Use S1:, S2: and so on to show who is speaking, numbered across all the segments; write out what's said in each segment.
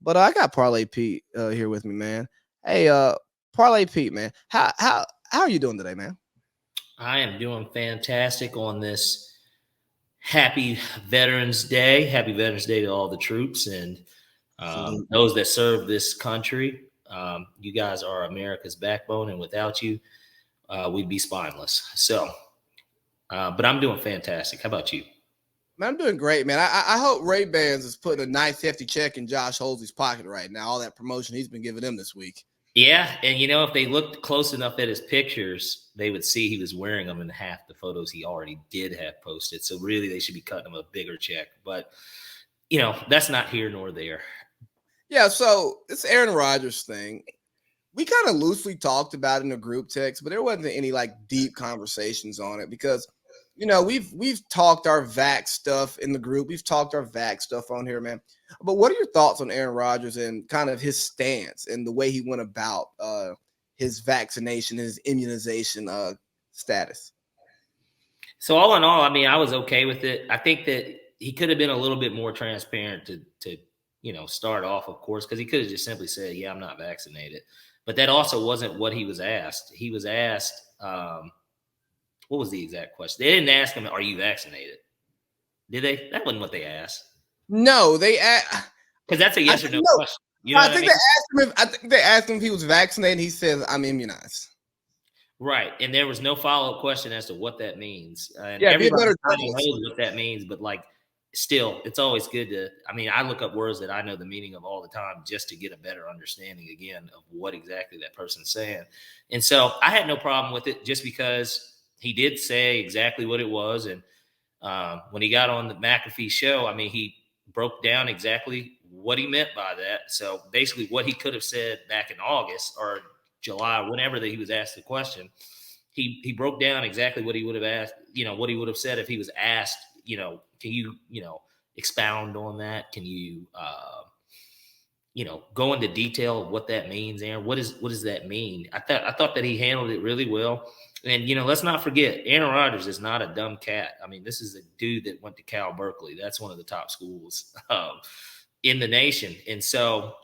S1: But I got Parlay Pete here with me, man. Hey, Parlay Pete, man. How are you doing today, man?
S2: I am doing fantastic on this happy Veterans Day. Happy Veterans Day to all the troops and those that serve this country. You guys are America's backbone, and without you, we'd be spineless. So, but I'm doing fantastic. How about you?
S1: Man, I'm doing great, man. I hope Ray-Bans is putting a nice hefty check in Josh Holsey's pocket right now. All that promotion he's been giving him this week.
S2: Yeah, and if they looked close enough at his pictures, they would see he was wearing them in half the photos he already did have posted. So really, they should be cutting him a bigger check. But that's not here nor there.
S1: Yeah, so this Aaron Rodgers thing, we kind of loosely talked about it in a group text, but there wasn't any deep conversations on it because we've talked our Vax stuff in the group. We've talked our Vax stuff on here, man. But what are your thoughts on Aaron Rodgers and kind of his stance and the way he went about his vaccination, his immunization status?
S2: So all in all, I mean, I was okay with it. I think that he could have been a little bit more transparent to start off, of course, because he could have just simply said, "Yeah, I'm not vaccinated." But that also wasn't what he was asked. He was asked, what was the exact question? They didn't ask him, "Are you vaccinated?" Did they? That wasn't what they asked.
S1: No, they asked
S2: because that's a yes or no question.
S1: I think they asked him if he was vaccinated. He says, "I'm immunized."
S2: Right, and there was no follow-up question as to what that means. And
S1: yeah,
S2: everybody knows what that means, but still, it's always good to. I mean, I look up words that I know the meaning of all the time just to get a better understanding again of what exactly that person's saying. And so I had no problem with it, just because he did say exactly what it was. And when he got on the McAfee show, I mean, he broke down exactly what he meant by that. So basically, what he could have said back in August or July, whenever that he was asked the question, he broke down exactly what he would have asked, what he would have said if he was asked, can you, expound on that? Can you, go into detail of what that means, Aaron? What does that mean? I thought that he handled it really well. And, let's not forget, Aaron Rodgers is not a dumb cat. I mean, this is a dude that went to Cal Berkeley. That's one of the top schools in the nation. And so,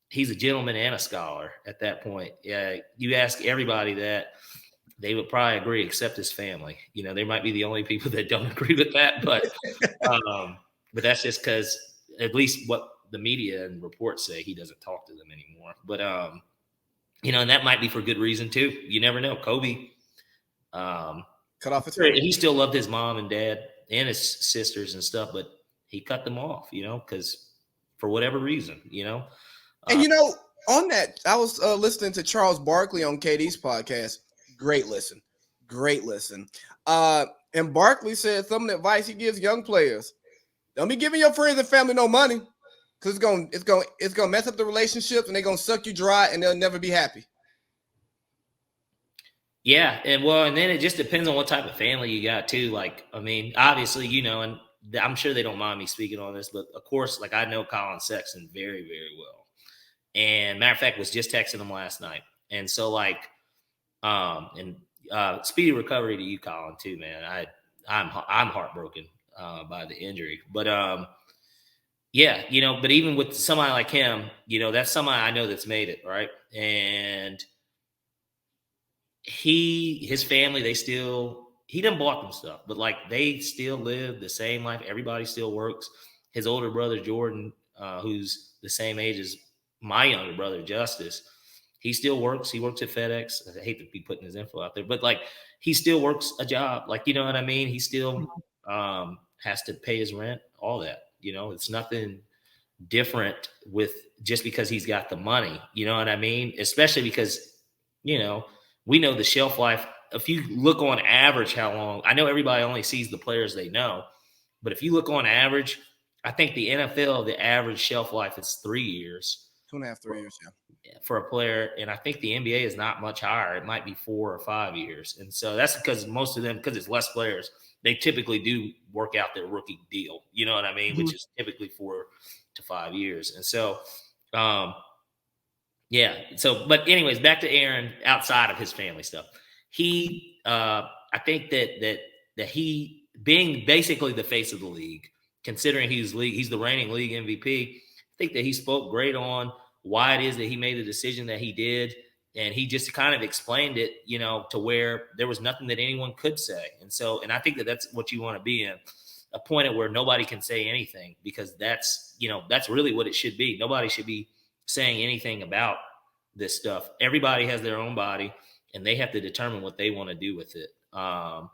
S2: he's a gentleman and a scholar at that point. Yeah, you ask everybody that, they would probably agree, except his family. They might be the only people that don't agree with that, but that's just because, at least what the media and reports say, he doesn't talk to them anymore. But and that might be for good reason too. You never know. Kobe,
S1: cut off his family.
S2: He still loved his mom and dad and his sisters and stuff, but he cut them off. Because for whatever reason,
S1: And on that, I was listening to Charles Barkley on KD's podcast. Great listen. And Barkley said some of the advice he gives young players: don't be giving your friends and family no money, because it's gonna mess up the relationships and they're gonna suck you dry and they'll never be happy.
S2: Yeah, and then it just depends on what type of family you got too. I mean, obviously, and I'm sure they don't mind me speaking on this, but of course, I know Colin Sexton very, very well. And matter of fact, was just texting him last night. And so speedy recovery to you, Colin, too, man. I'm heartbroken by the injury. But yeah, but even with somebody like him, that's somebody I know that's made it, right? And his family, he done bought them stuff, but they still live the same life. Everybody still works. His older brother, Jordan, who's the same age as my younger brother, Justice, he still works. He works at FedEx. I hate to be putting his info out there, but he still works a job. You know what I mean? He still has to pay his rent, all that. It's nothing different with just because he's got the money. You know what I mean? Especially because, we know the shelf life. If you look on average how long, I know everybody only sees the players they know, but if you look on average, I think the NFL, the average shelf life is 3 years.
S1: 2.5, 3 years,
S2: yeah, for a player. And I think the NBA is not much higher. It might be 4 or 5 years. And so that's because most of them, because it's less players, they typically do work out their rookie deal. You know what I mean? Mm-hmm. Which is typically 4 to 5 years. And so, yeah. So, but anyways, back to Aaron outside of his family stuff. He, I think that he being basically the face of the league, considering he's the reigning league MVP, think that he spoke great on why it is that he made the decision that he did. And he just kind of explained it, to where there was nothing that anyone could say. And I think that that's what you want to be in, a point at where nobody can say anything, because that's really what it should be. Nobody should be saying anything about this stuff. Everybody has their own body, and they have to determine what they want to do with it.
S1: And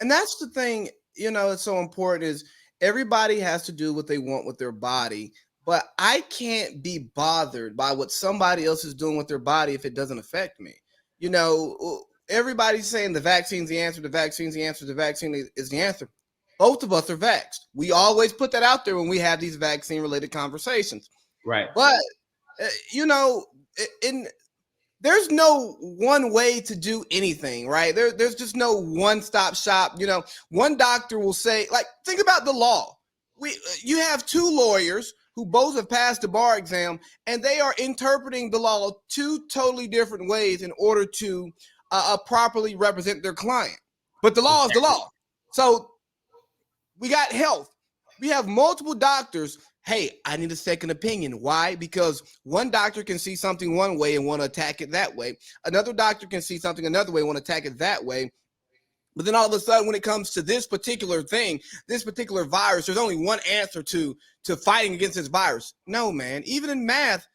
S1: that's the thing, it's so important is everybody has to do what they want with their body, but I can't be bothered by what somebody else is doing with their body if it doesn't affect me. Everybody's saying the vaccine's the answer, the vaccine's the answer, the vaccine is the answer. Both of us are vaxxed. We always put that out there when we have these vaccine-related conversations.
S2: Right.
S1: But, there's no one way to do anything, right? There's just no one-stop shop. One doctor will say, like, think about the law. You have two lawyers who both have passed the bar exam, and they are interpreting the law two totally different ways in order to properly represent their client. But the law is the law. So we got health. We have multiple doctors. Hey, I need a second opinion. Why? Because one doctor can see something one way and want to attack it that way. Another doctor can see something another way and want to attack it that way. But then all of a sudden, when it comes to this particular thing, this particular virus, there's only one answer to fighting against this virus. No, man. Even in math,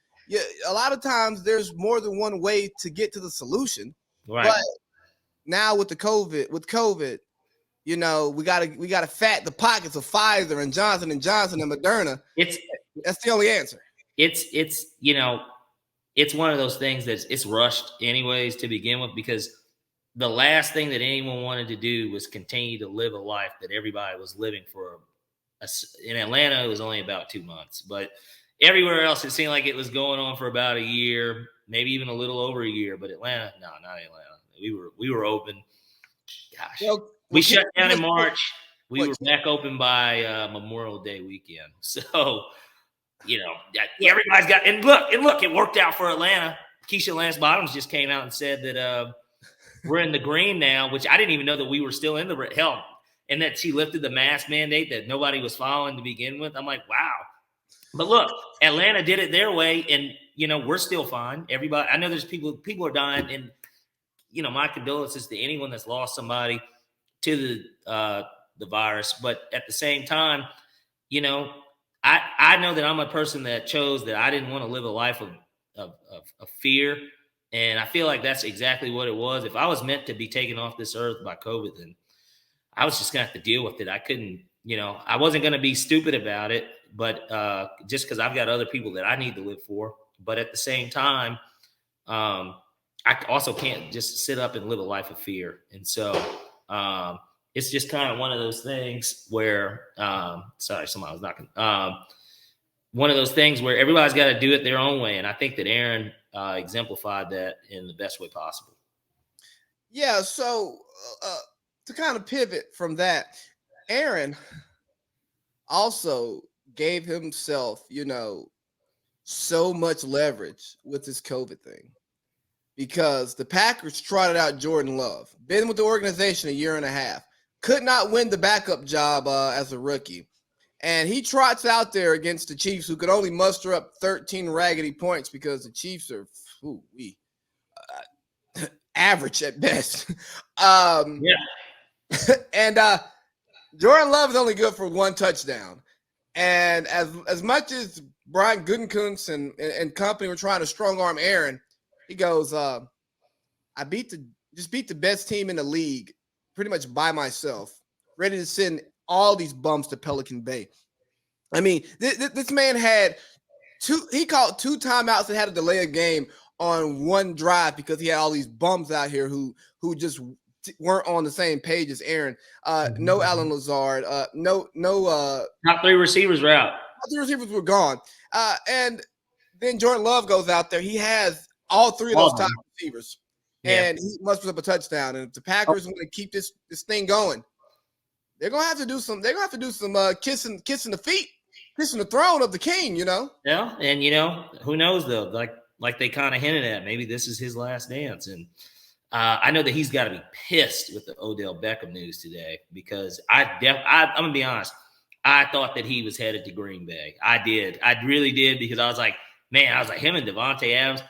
S1: a lot of times there's more than one way to get to the solution.
S2: Right.
S1: But now with COVID, we gotta fat the pockets of Pfizer and Johnson&Johnson and Moderna. That's the only answer.
S2: It's one of those things that's it's rushed anyways to begin with, because the last thing that anyone wanted to do was continue to live a life that everybody was living for. In Atlanta, it was only about 2 months, but everywhere else it seemed like it was going on for about a year, maybe even a little over a year. But Atlanta, no, not Atlanta. We were open. Gosh. We shut down in March. We were back open by Memorial Day weekend. So, everybody's got – and look, it worked out for Atlanta. Keisha Lance Bottoms just came out and said that we're in the green now, which I didn't even know that we were still in the – hell, and that she lifted the mask mandate that nobody was following to begin with. I'm like, wow. But look, Atlanta did it their way, and, we're still fine. Everybody – I know there's people are dying, and, my condolences to anyone that's lost somebody to the virus. But at the same time, I know that I'm a person that chose that I didn't want to live a life of fear. And I feel like that's exactly what it was. If I was meant to be taken off this earth by COVID, then I was just going to have to deal with it. I couldn't, I wasn't going to be stupid about it, but just because I've got other people that I need to live for. But at the same time, I also can't just sit up and live a life of fear. And so it's just kind of one of those things where, sorry, somebody was knocking. One of those things where everybody's got to do it their own way. And I think that Aaron exemplified that in the best way possible.
S1: Yeah. So to kind of pivot from that, Aaron also gave himself, so much leverage with this COVID thing, because the Packers trotted out Jordan Love, been with the organization a year and a half, could not win the backup job as a rookie. And he trots out there against the Chiefs, who could only muster up 13 raggedy points because the Chiefs are average at best. And Jordan Love is only good for one touchdown. And as much as Brian Gutekunst and company were trying to strong arm Aaron, he goes, I beat the best team in the league pretty much by myself, ready to send all these bums to Pelican Bay. I mean, this man had he called 2 timeouts and had to delay a game on one drive because he had all these bums out here who just weren't on the same page as Aaron. No Allen Lazard, no
S2: top 3 receivers were out.
S1: Top 3 receivers were gone. And then Jordan Love goes out there. He has all 3 of those top receivers. And he musters up a touchdown. And if the Packers want to keep this thing going, they're gonna have to do some. They're gonna have to do some kissing the feet, kissing the throne of the king.
S2: Yeah, and who knows though? Like they kind of hinted at, maybe this is his last dance. And I know that he's got to be pissed with the Odell Beckham news today, because I'm gonna be honest. I thought that he was headed to Green Bay. I did. I really did, because I was like, man, him and Devontae Adams.